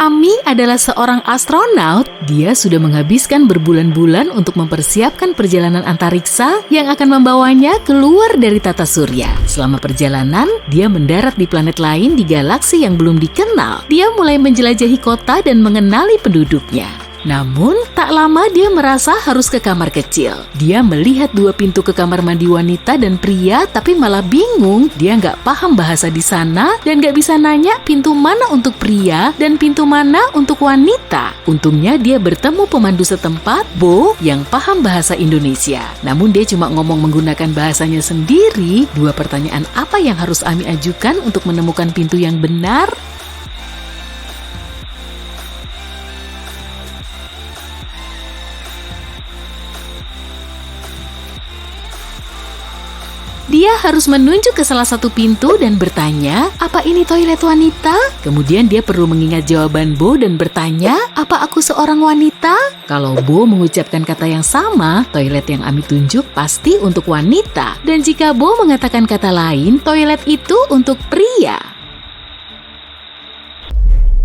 Ami adalah seorang astronot. Dia sudah menghabiskan berbulan-bulan untuk mempersiapkan perjalanan antariksa yang akan membawanya keluar dari tata surya. Selama perjalanan, dia mendarat di planet lain di galaksi yang belum dikenal. Dia mulai menjelajahi kota dan mengenali penduduknya. Namun, tak lama dia merasa harus ke kamar kecil. Dia melihat 2 pintu ke kamar mandi wanita dan pria, tapi malah bingung. Dia nggak paham bahasa di sana dan nggak bisa nanya pintu mana untuk pria dan pintu mana untuk wanita. Untungnya dia bertemu pemandu setempat, Bo, yang paham bahasa Indonesia. Namun dia cuma ngomong menggunakan bahasanya sendiri. 2 pertanyaan apa yang harus Ami ajukan untuk menemukan pintu yang benar? Dia harus menunjuk ke salah satu pintu dan bertanya, apa ini toilet wanita? Kemudian dia perlu mengingat jawaban Bo dan bertanya, apa aku seorang wanita? Kalau Bo mengucapkan kata yang sama, toilet yang Ami tunjuk pasti untuk wanita. Dan jika Bo mengatakan kata lain, toilet itu untuk pria.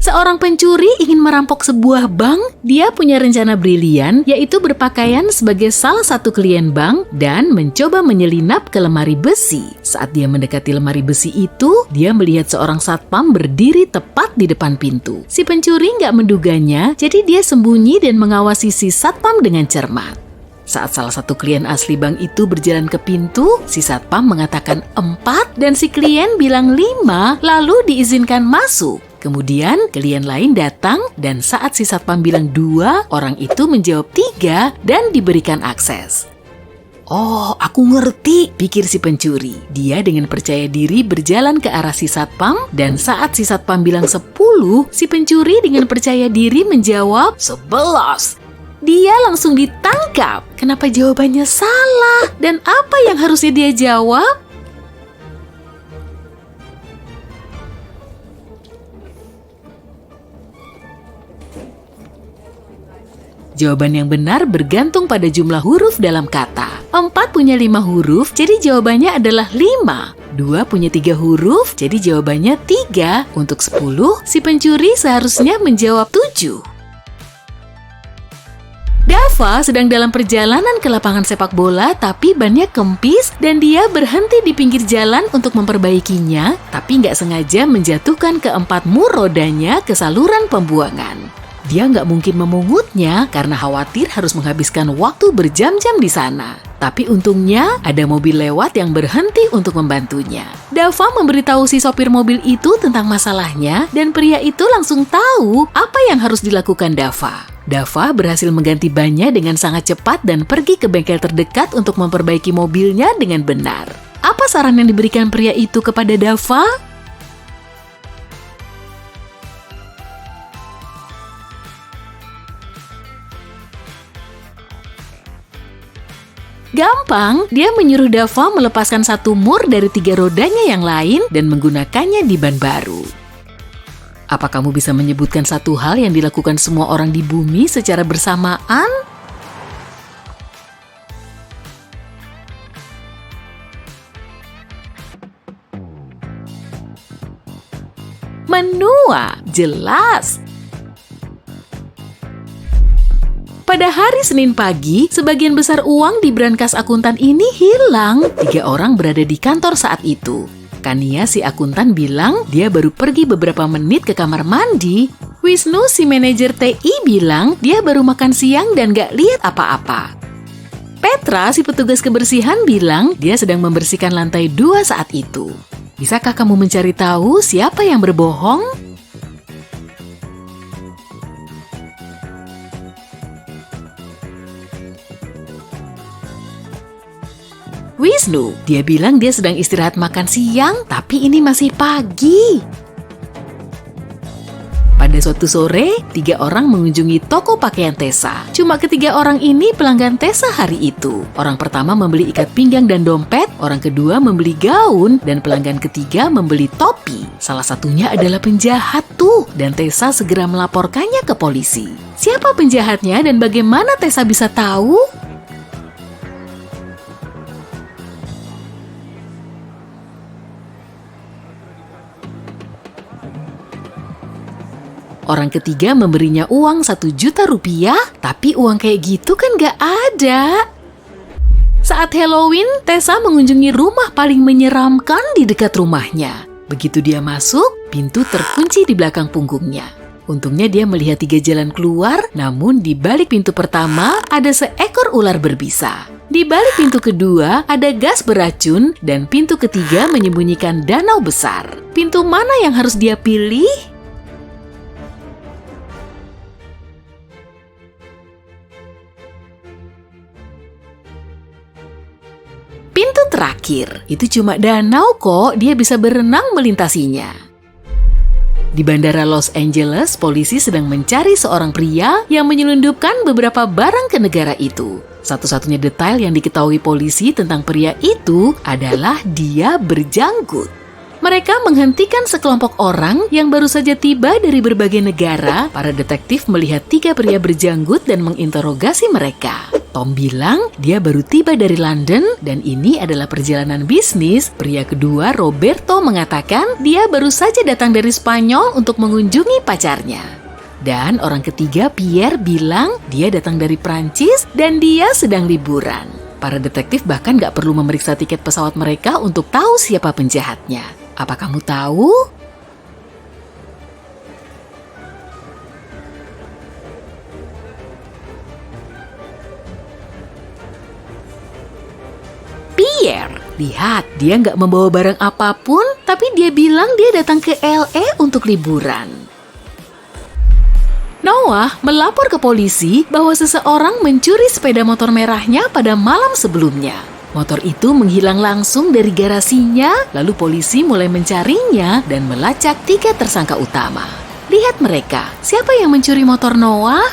Seorang pencuri ingin merampok sebuah bank. Dia punya rencana brilian, yaitu berpakaian sebagai salah satu klien bank dan mencoba menyelinap ke lemari besi. Saat dia mendekati lemari besi itu, dia melihat seorang satpam berdiri tepat di depan pintu. Si pencuri nggak menduganya, jadi dia sembunyi dan mengawasi si satpam dengan cermat. Saat salah satu klien asli bank itu berjalan ke pintu, si satpam mengatakan 4 dan si klien bilang 5, lalu diizinkan masuk. Kemudian klien lain datang dan saat si satpam bilang 2, orang itu menjawab 3 dan diberikan akses. Oh, aku ngerti, pikir si pencuri. Dia dengan percaya diri berjalan ke arah si satpam dan saat si satpam bilang 10, si pencuri dengan percaya diri menjawab 11. Dia langsung ditangkap. Kenapa jawabannya salah? Dan apa yang harusnya dia jawab? Jawaban yang benar bergantung pada jumlah huruf dalam kata. 4 punya 5 huruf, jadi jawabannya adalah 5. 2 punya 3 huruf, jadi jawabannya 3. Untuk 10, si pencuri seharusnya menjawab 7. Dava sedang dalam perjalanan ke lapangan sepak bola, tapi bannya kempis dan dia berhenti di pinggir jalan untuk memperbaikinya, tapi nggak sengaja menjatuhkan keempat mur rodanya ke saluran pembuangan. Dia nggak mungkin memungutnya karena khawatir harus menghabiskan waktu berjam-jam di sana. Tapi untungnya ada mobil lewat yang berhenti untuk membantunya. Dava memberitahu si sopir mobil itu tentang masalahnya dan pria itu langsung tahu apa yang harus dilakukan Dava. Dava berhasil mengganti bannya dengan sangat cepat dan pergi ke bengkel terdekat untuk memperbaiki mobilnya dengan benar. Apa saran yang diberikan pria itu kepada Dava? Gampang, dia menyuruh Dava melepaskan satu mur dari 3 rodanya yang lain dan menggunakannya di ban baru. Apa kamu bisa menyebutkan satu hal yang dilakukan semua orang di bumi secara bersamaan? Menua, jelas. Pada hari Senin pagi, sebagian besar uang di brankas akuntan ini hilang. 3 orang berada di kantor saat itu. Kania si akuntan bilang dia baru pergi beberapa menit ke kamar mandi. Wisnu si manajer TI bilang dia baru makan siang dan gak lihat apa-apa. Petra si petugas kebersihan bilang dia sedang membersihkan lantai 2 saat itu. Bisakah kamu mencari tahu siapa yang berbohong? Wisnu, dia bilang dia sedang istirahat makan siang, tapi ini masih pagi. Pada suatu sore, 3 orang mengunjungi toko pakaian Tessa. Cuma ketiga orang ini pelanggan Tessa hari itu. Orang pertama membeli ikat pinggang dan dompet, orang kedua membeli gaun, dan pelanggan ketiga membeli topi. Salah satunya adalah penjahat tuh, dan Tessa segera melaporkannya ke polisi. Siapa penjahatnya dan bagaimana Tessa bisa tahu? Orang ketiga memberinya uang 1 juta rupiah, tapi uang kayak gitu kan gak ada. Saat Halloween, Tessa mengunjungi rumah paling menyeramkan di dekat rumahnya. Begitu dia masuk, pintu terkunci di belakang punggungnya. Untungnya dia melihat 3 jalan keluar, namun di balik pintu pertama ada seekor ular berbisa. Di balik pintu kedua ada gas beracun dan pintu ketiga menyembunyikan danau besar. Pintu mana yang harus dia pilih? Pintu terakhir, itu cuma danau kok, dia bisa berenang melintasinya. Di Bandara Los Angeles, polisi sedang mencari seorang pria yang menyelundupkan beberapa barang ke negara itu. Satu-satunya detail yang diketahui polisi tentang pria itu adalah dia berjanggut. Mereka menghentikan sekelompok orang yang baru saja tiba dari berbagai negara. Para detektif melihat 3 pria berjanggut dan menginterogasi mereka. Tom bilang dia baru tiba dari London dan ini adalah perjalanan bisnis. Pria kedua, Roberto, mengatakan dia baru saja datang dari Spanyol untuk mengunjungi pacarnya. Dan orang ketiga, Pierre, bilang dia datang dari Prancis dan dia sedang liburan. Para detektif bahkan gak perlu memeriksa tiket pesawat mereka untuk tahu siapa penjahatnya. Apa kamu tahu? Pierre, lihat, dia nggak membawa barang apapun, tapi dia bilang dia datang ke LA untuk liburan. Noah melapor ke polisi bahwa seseorang mencuri sepeda motor merahnya pada malam sebelumnya. Motor itu menghilang langsung dari garasinya, lalu polisi mulai mencarinya dan melacak 3 tersangka utama. Lihat mereka, siapa yang mencuri motor Noah?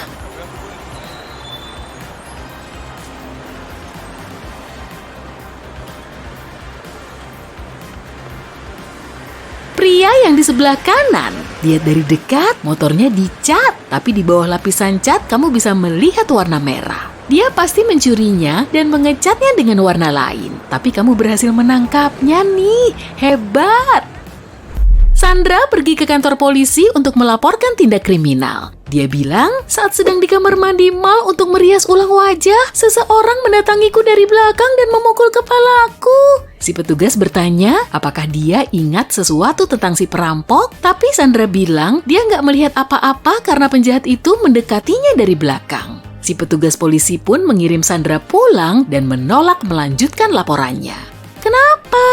Pria yang di sebelah kanan. Lihat dari dekat, motornya dicat, tapi di bawah lapisan cat kamu bisa melihat warna merah. Dia pasti mencurinya dan mengecatnya dengan warna lain. Tapi kamu berhasil menangkapnya nih. Hebat! Sandra pergi ke kantor polisi untuk melaporkan tindak kriminal. Dia bilang, saat sedang di kamar mandi mall untuk merias ulang wajah, seseorang mendatangiku dari belakang dan memukul kepalaku. Si petugas bertanya, apakah dia ingat sesuatu tentang si perampok? Tapi Sandra bilang, dia nggak melihat apa-apa karena penjahat itu mendekatinya dari belakang. Si petugas polisi pun mengirim Sandra pulang dan menolak melanjutkan laporannya. Kenapa?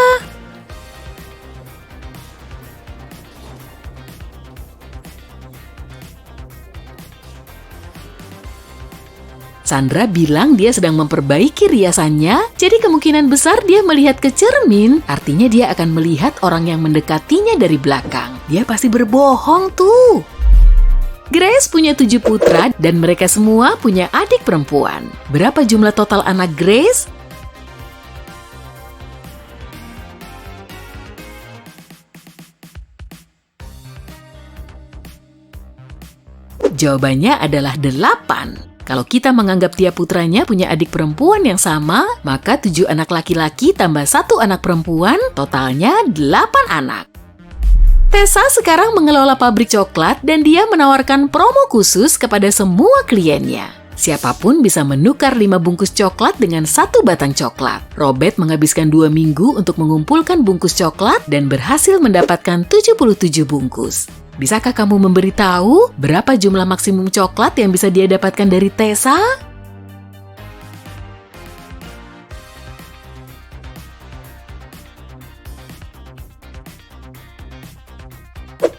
Sandra bilang dia sedang memperbaiki riasannya, jadi kemungkinan besar dia melihat ke cermin, artinya dia akan melihat orang yang mendekatinya dari belakang. Dia pasti berbohong tuh. Grace punya 7 putra dan mereka semua punya adik perempuan. Berapa jumlah total anak Grace? Jawabannya adalah 8. Kalau kita menganggap tiap putranya punya adik perempuan yang sama, maka 7 anak laki-laki tambah 1 anak perempuan, totalnya 8 anak. Tessa sekarang mengelola pabrik coklat dan dia menawarkan promo khusus kepada semua kliennya. Siapapun bisa menukar 5 bungkus coklat dengan 1 batang coklat. Robert menghabiskan 2 minggu untuk mengumpulkan bungkus coklat dan berhasil mendapatkan 77 bungkus. Bisakah kamu memberitahu berapa jumlah maksimum coklat yang bisa dia dapatkan dari Tessa?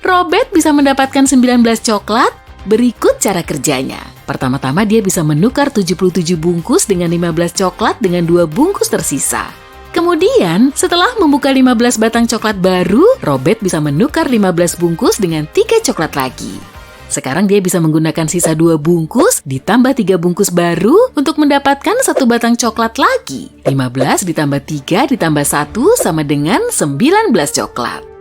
Robert bisa mendapatkan 19 coklat. Berikut cara kerjanya. Pertama-tama dia bisa menukar 77 bungkus dengan 15 coklat dengan 2 bungkus tersisa. Kemudian, setelah membuka 15 batang coklat baru, Robert bisa menukar 15 bungkus dengan 3 coklat lagi. Sekarang dia bisa menggunakan sisa 2 bungkus ditambah 3 bungkus baru untuk mendapatkan 1 batang coklat lagi. 15 ditambah 3 ditambah 1 sama dengan 19 coklat.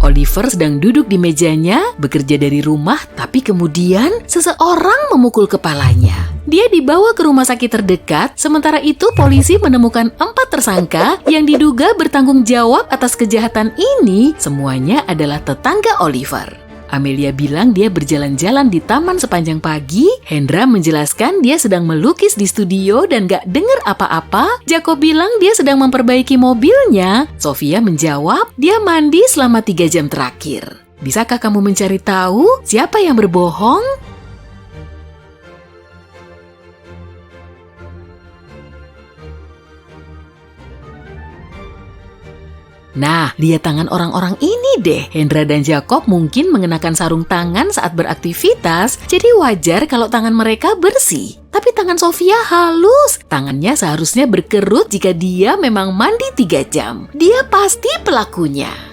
Oliver sedang duduk di mejanya, bekerja dari rumah, tapi kemudian seseorang memukul kepalanya. Dia dibawa ke rumah sakit terdekat, sementara itu polisi menemukan 4 tersangka yang diduga bertanggung jawab atas kejahatan ini, semuanya adalah tetangga Oliver. Amelia bilang dia berjalan-jalan di taman sepanjang pagi. Hendra menjelaskan dia sedang melukis di studio dan gak dengar apa-apa. Jacob bilang dia sedang memperbaiki mobilnya. Sofia menjawab dia mandi selama 3 jam terakhir. Bisakah kamu mencari tahu siapa yang berbohong? Nah, lihat tangan orang-orang ini deh. Hendra dan Jacob mungkin mengenakan sarung tangan saat beraktivitas, jadi wajar kalau tangan mereka bersih. Tapi tangan Sofia halus. Tangannya seharusnya berkerut jika dia memang mandi 3 jam. Dia pasti pelakunya.